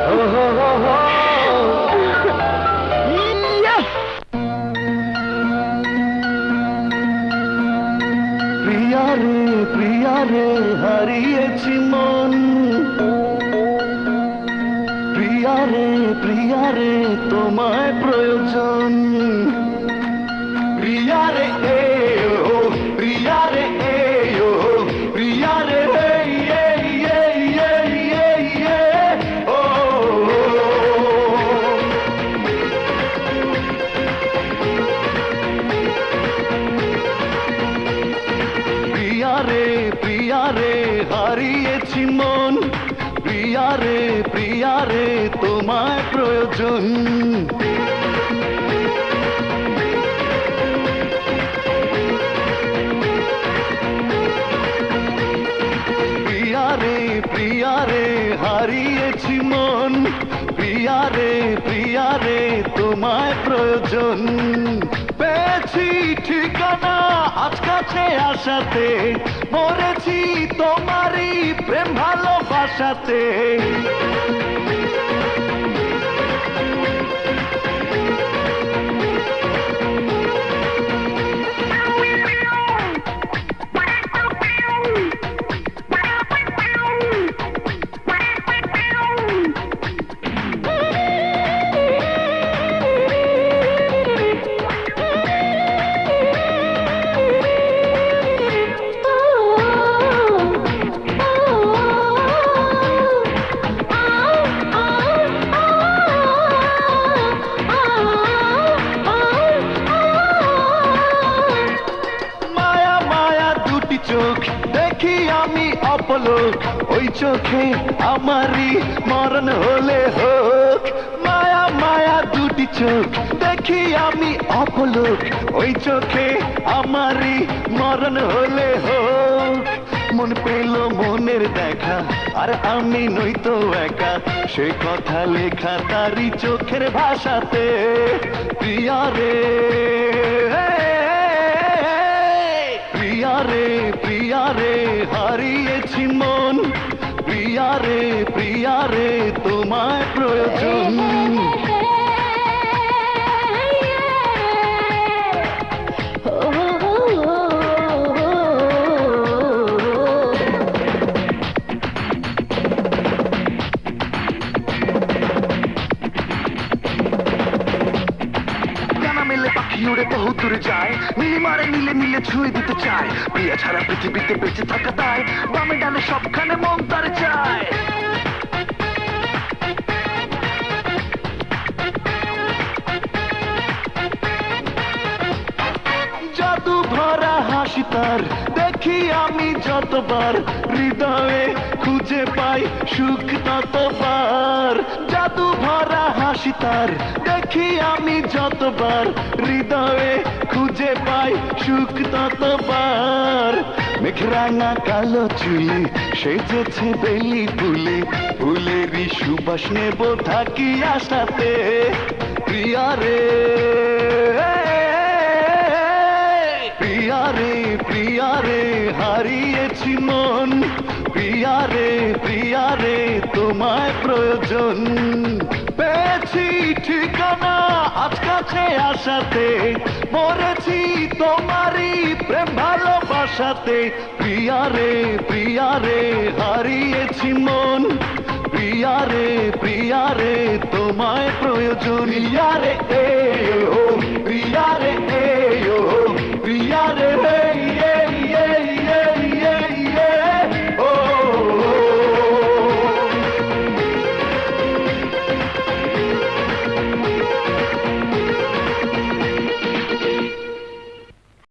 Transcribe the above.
প্রিয়া রে প্রিয়া রে হারিয়েছি মন, প্রিয়া রে তোমায় প্রয়োজন। প্রিয়া রে ও প্রিয়া রে ও প্রিয়া রে ও প্রিয়া রে হারিয়েছি মন, প্রিয়া রে তোমায় প্রয়োজন। প্রিয়া রে হারিয়েছি মন, প্রিয়া রে তোমায় প্রয়োজন। পেয়েছি ঠিকানা আজ কাছে আসাতে, মরেছি তোমারই প্রেম ভালোবাসাতে। চোখ দেখি আমি অপলোক, ওই চোখে আমারই মরণ হলে হোক। মায়া মায়া দুটি চোখ দেখি আমি অপলোক, ওই চোখে আমারই মরণ হলে হোক। মন পেল মনের দেখা, আর আমি নই তো একা, সে কথা লেখা তারই চোখের ভাষাতে। প্রিয়া রে প্রিয়া রে হারিয়েছি মন, প্রিয়া রে তোমায় প্রয়োজন। উড়ে বহু দূরে যায়, নীলি মারে নীলে নীলে ছুঁয়ে দিতে চায়। প্রিয়া ছাড়া পৃথিবীতে বেঁচে থাকা তাই, বামে ডানে সবখানে মন তার চায়। জাদু ভরা হাসি তার দেখি আমি যতবার, হৃদয়ে খুঁজে পাই সুখ ততবার। জাদু ভরা হাসি তার দেখি আমি যতবার, হৃদয়ে খুঁজে পাই সুখ ততবার। মেঘরাঙা কালো চুলি সেজেছে বেলি ফুলে, ফুলেরই সুবাস নেব থাকি আশাতে। প্রিয়া রে প্রিয়া রে হারিয়েছি মন, প্রিয়া রে তোমায় প্রয়োজন। পেয়েছি ঠিকানা আজ কাছে আসাতে, মরেছি তোমারই প্রেম ভালোবাসাতে। প্রিয়া রে হারিয়েছি মন, প্রিয়া রে তোমায় প্রয়োজন। প্রিয়া রে